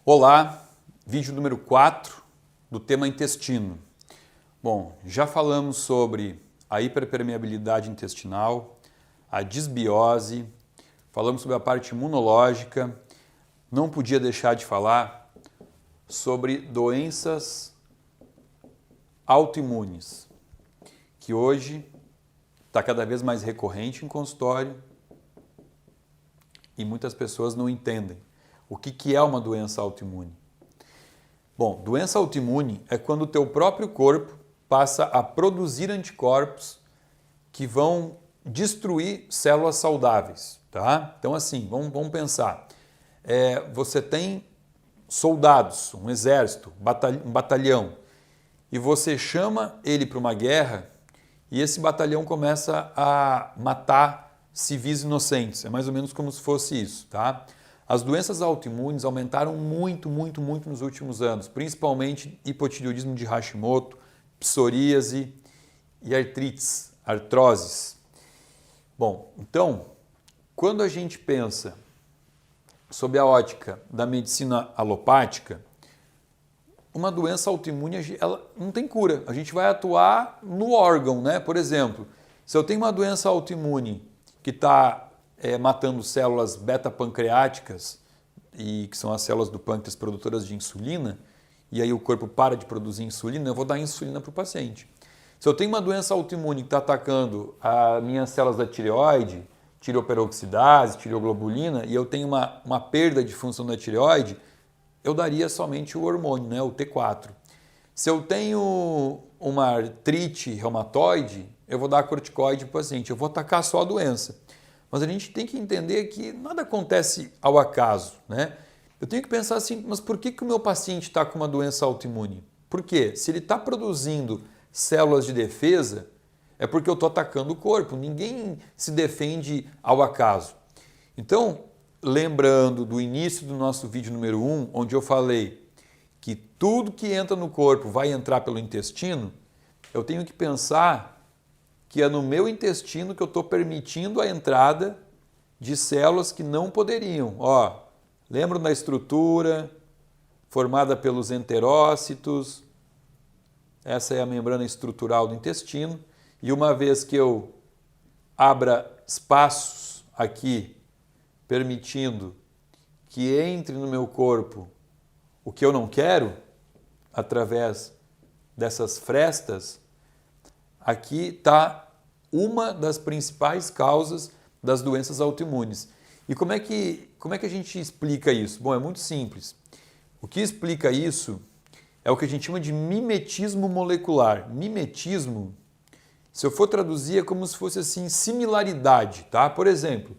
Olá, vídeo número 4 do tema intestino. Bom, já falamos sobre a hiperpermeabilidade intestinal, a disbiose, falamos sobre a parte imunológica, não podia deixar de falar sobre doenças autoimunes, que hoje está cada vez mais recorrente em consultório e muitas pessoas não entendem. O que é uma doença autoimune? Bom, doença autoimune é quando o teu próprio corpo passa a produzir anticorpos que vão destruir células saudáveis, tá? Então assim, vamos pensar. Você tem soldados, um exército, um batalhão, e você chama ele para uma guerra e esse batalhão começa a matar civis inocentes. É mais ou menos como se fosse isso, tá? As doenças autoimunes aumentaram muito nos últimos anos, principalmente hipotireoidismo de Hashimoto, psoríase e artroses. Bom, então, quando a gente pensa sob a ótica da medicina alopática, uma doença autoimune ela não tem cura. A gente vai atuar no órgão, né? Por exemplo, se eu tenho uma doença autoimune que está matando células beta-pancreáticas, que são as células do pâncreas produtoras de insulina, e aí o corpo para de produzir insulina, eu vou dar insulina para o paciente. Se eu tenho uma doença autoimune que está atacando as minhas células da tireoide, tireoperoxidase, tireoglobulina, e eu tenho uma perda de função da tireoide, eu daria somente o hormônio, né, o T4. Se eu tenho uma artrite reumatoide, eu vou dar corticoide para o paciente, eu vou atacar só a doença. Mas a gente tem que entender que nada acontece ao acaso, né? Eu tenho que pensar assim, mas por que o meu paciente está com uma doença autoimune? Por quê? Se ele está produzindo células de defesa, é porque eu estou atacando o corpo. Ninguém se defende ao acaso. Então, lembrando do início do nosso vídeo número 1, onde eu falei que tudo que entra no corpo vai entrar pelo intestino, eu tenho que pensar que é no meu intestino que eu estou permitindo a entrada de células que não poderiam. Ó, lembram da estrutura formada pelos enterócitos? Essa é a membrana estrutural do intestino. E uma vez que eu abra espaços aqui, permitindo que entre no meu corpo o que eu não quero, através dessas frestas, aqui está uma das principais causas das doenças autoimunes. E como é que a gente explica isso? Bom, é muito simples. O que explica isso é o que a gente chama de mimetismo molecular. Mimetismo, se eu for traduzir, é como se fosse assim, similaridade, tá? Por exemplo,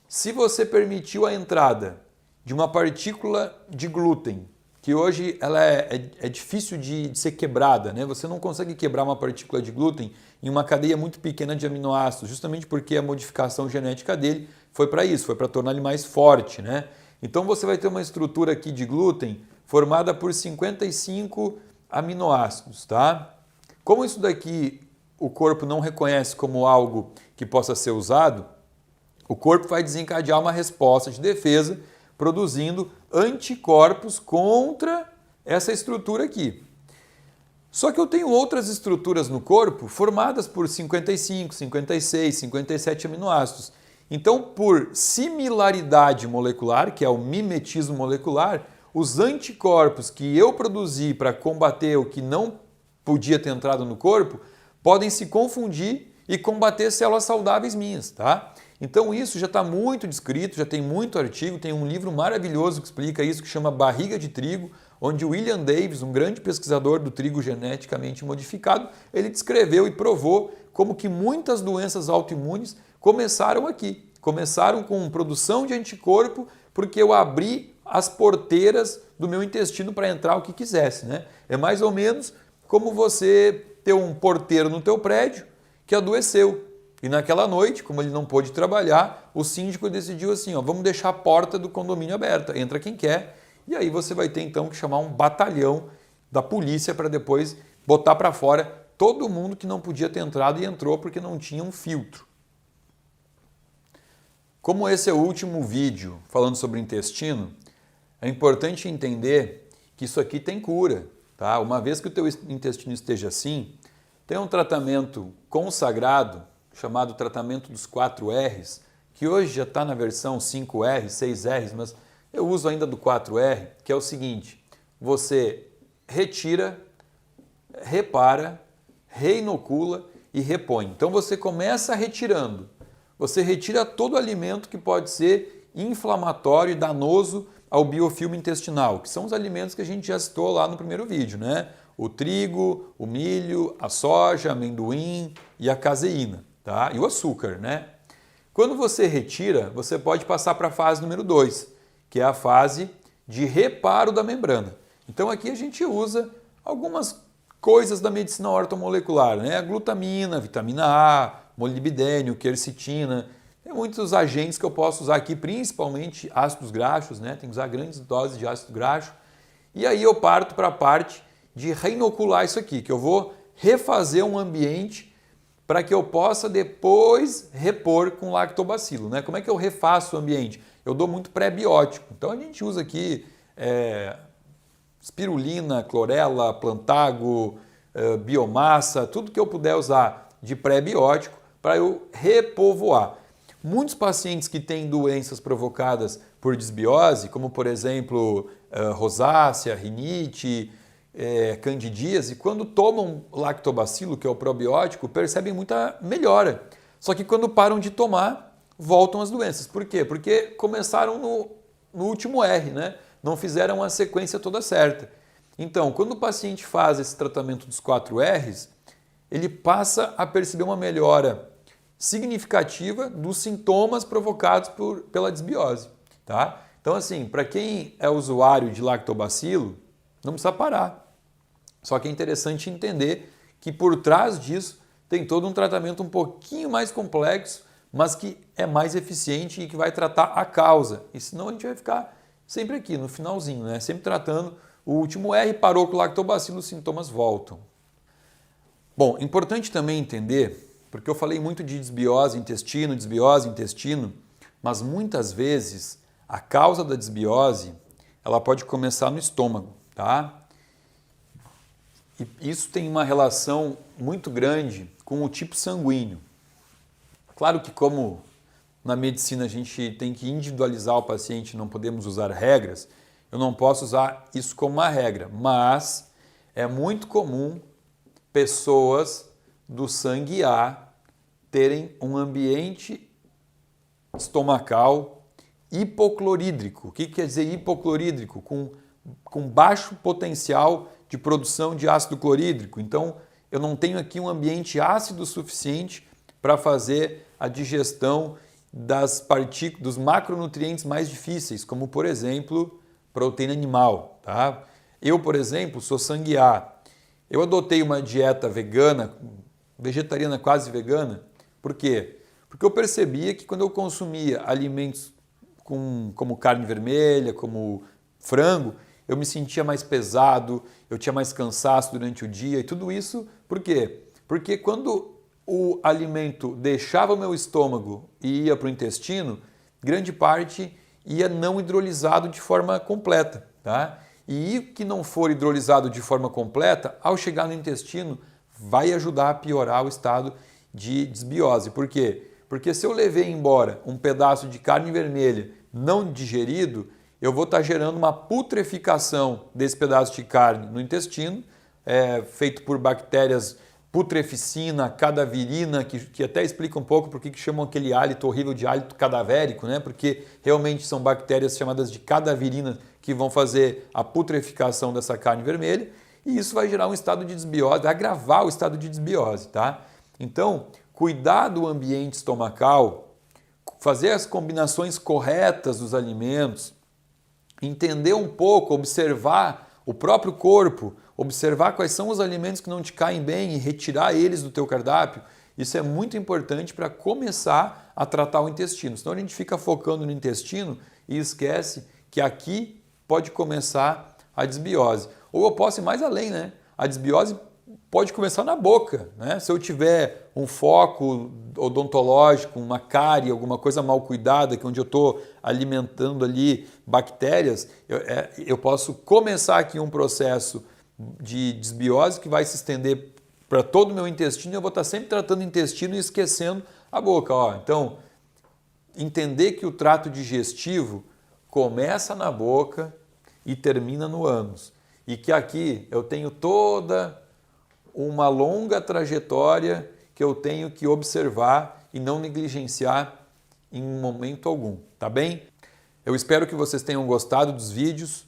se você permitiu a entrada de uma partícula de glúten, que hoje ela é difícil de ser quebrada, né? Você não consegue quebrar uma partícula de glúten em uma cadeia muito pequena de aminoácidos, justamente porque a modificação genética dele foi para isso, foi para tornar ele mais forte, né? Então você vai ter uma estrutura aqui de glúten formada por 55 aminoácidos, tá? Como isso daqui o corpo não reconhece como algo que possa ser usado, o corpo vai desencadear uma resposta de defesa produzindo anticorpos contra essa estrutura aqui. Só que eu tenho outras estruturas no corpo formadas por 55, 56, 57 aminoácidos. Então, por similaridade molecular, que é o mimetismo molecular, os anticorpos que eu produzi para combater o que não podia ter entrado no corpo podem se confundir e combater células saudáveis minhas, tá? Então isso já está muito descrito, já tem muito artigo, tem um livro maravilhoso que explica isso, que chama Barriga de Trigo, onde William Davis, um grande pesquisador do trigo geneticamente modificado, ele descreveu e provou como que muitas doenças autoimunes começaram aqui. Começaram com produção de anticorpo porque eu abri as porteiras do meu intestino para entrar o que quisesse, né? É mais ou menos como você ter um porteiro no teu prédio que adoeceu. E naquela noite, como ele não pôde trabalhar, o síndico decidiu assim, ó, vamos deixar a porta do condomínio aberta, entra quem quer, e aí você vai ter então que chamar um batalhão da polícia para depois botar para fora todo mundo que não podia ter entrado e entrou porque não tinha um filtro. Como esse é o último vídeo falando sobre intestino, é importante entender que isso aqui tem cura, tá? Uma vez que o teu intestino esteja assim, tem um tratamento consagrado, chamado tratamento dos 4 R's, que hoje já está na versão 5R, 6Rs, mas eu uso ainda do 4R, que é o seguinte: você retira, repara, reinocula e repõe. Então você começa retirando. Você retira todo alimento que pode ser inflamatório e danoso ao biofilme intestinal, que são os alimentos que a gente já citou lá no primeiro vídeo, né? O trigo, o milho, a soja, amendoim e a caseína, tá? E o açúcar, né? Quando você retira, você pode passar para a fase número 2, que é a fase de reparo da membrana. Então aqui a gente usa algumas coisas da medicina ortomolecular, né? A glutamina, vitamina A, molibdênio, quercetina. Tem muitos agentes que eu posso usar aqui, principalmente ácidos graxos, né? Tem que usar grandes doses de ácido graxo. E aí eu parto para a parte de reinocular isso aqui, que eu vou refazer um ambiente para que eu possa depois repor com lactobacilo, né? Como é que eu refaço o ambiente? Eu dou muito pré-biótico. Então a gente usa aqui espirulina, clorela, plantago, biomassa, tudo que eu puder usar de pré-biótico para eu repovoar. Muitos pacientes que têm doenças provocadas por desbiose, como por exemplo rosácea, rinite, candidíase, quando tomam lactobacilo, que é o probiótico, percebem muita melhora. Só que quando param de tomar, voltam as doenças. Por quê? Porque começaram no último R, né? Não fizeram a sequência toda certa. Então, quando o paciente faz esse tratamento dos 4 R's, ele passa a perceber uma melhora significativa dos sintomas provocados pela desbiose, tá? Então, assim, para quem é usuário de lactobacilo, não precisa parar. Só que é interessante entender que por trás disso tem todo um tratamento um pouquinho mais complexo, mas que é mais eficiente e que vai tratar a causa. E senão a gente vai ficar sempre aqui, no finalzinho, né? Sempre tratando o último R, parou com o lactobacilo, os sintomas voltam. Bom, importante também entender, porque eu falei muito de desbiose intestino, mas muitas vezes a causa da desbiose, ela pode começar no estômago, tá? E isso tem uma relação muito grande com o tipo sanguíneo. Claro que como na medicina a gente tem que individualizar o paciente, não podemos usar regras, eu não posso usar isso como uma regra, mas é muito comum pessoas do sangue A terem um ambiente estomacal hipoclorídrico. O que quer dizer hipoclorídrico? Com baixo potencial de produção de ácido clorídrico. Então, eu não tenho aqui um ambiente ácido suficiente para fazer a digestão dos macronutrientes mais difíceis, como, por exemplo, proteína animal. Tá? Eu, por exemplo, sou sangue A. Eu adotei uma dieta vegana, vegetariana quase vegana. Por quê? Porque eu percebia que quando eu consumia alimentos como carne vermelha, como frango, eu me sentia mais pesado, eu tinha mais cansaço durante o dia e tudo isso, por quê? Porque quando o alimento deixava o meu estômago e ia para o intestino, grande parte ia não hidrolisado de forma completa, tá? E o que não for hidrolisado de forma completa, ao chegar no intestino, vai ajudar a piorar o estado de desbiose. Por quê? Porque se eu levei embora um pedaço de carne vermelha não digerido, eu vou estar gerando uma putreficação desse pedaço de carne no intestino, feito por bactérias putreficina, cadaverina, que até explica um pouco por que chamam aquele hálito horrível de hálito cadavérico, né? Porque realmente são bactérias chamadas de cadaverina que vão fazer a putreficação dessa carne vermelha e isso vai gerar um estado de desbiose, vai agravar o estado de desbiose, tá? Então, cuidar do ambiente estomacal, fazer as combinações corretas dos alimentos, entender um pouco, observar o próprio corpo, observar quais são os alimentos que não te caem bem e retirar eles do teu cardápio, isso é muito importante para começar a tratar o intestino. Senão a gente fica focando no intestino e esquece que aqui pode começar a desbiose. Ou eu posso ir mais além, né? A desbiose pode começar na boca, né? Se eu tiver um foco odontológico, uma cárie, alguma coisa mal cuidada, que onde eu estou alimentando ali bactérias, eu posso começar aqui um processo de desbiose que vai se estender para todo o meu intestino e eu vou estar sempre tratando o intestino e esquecendo a boca. Ó. Então, entender que o trato digestivo começa na boca e termina no ânus. E que aqui eu tenho toda uma longa trajetória que eu tenho que observar e não negligenciar em momento algum, tá bem? Eu espero que vocês tenham gostado dos vídeos.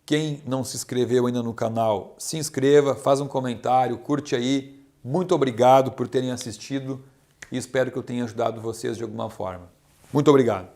Quem não se inscreveu ainda no canal, se inscreva, faz um comentário, curte aí. Muito obrigado por terem assistido e espero que eu tenha ajudado vocês de alguma forma. Muito obrigado.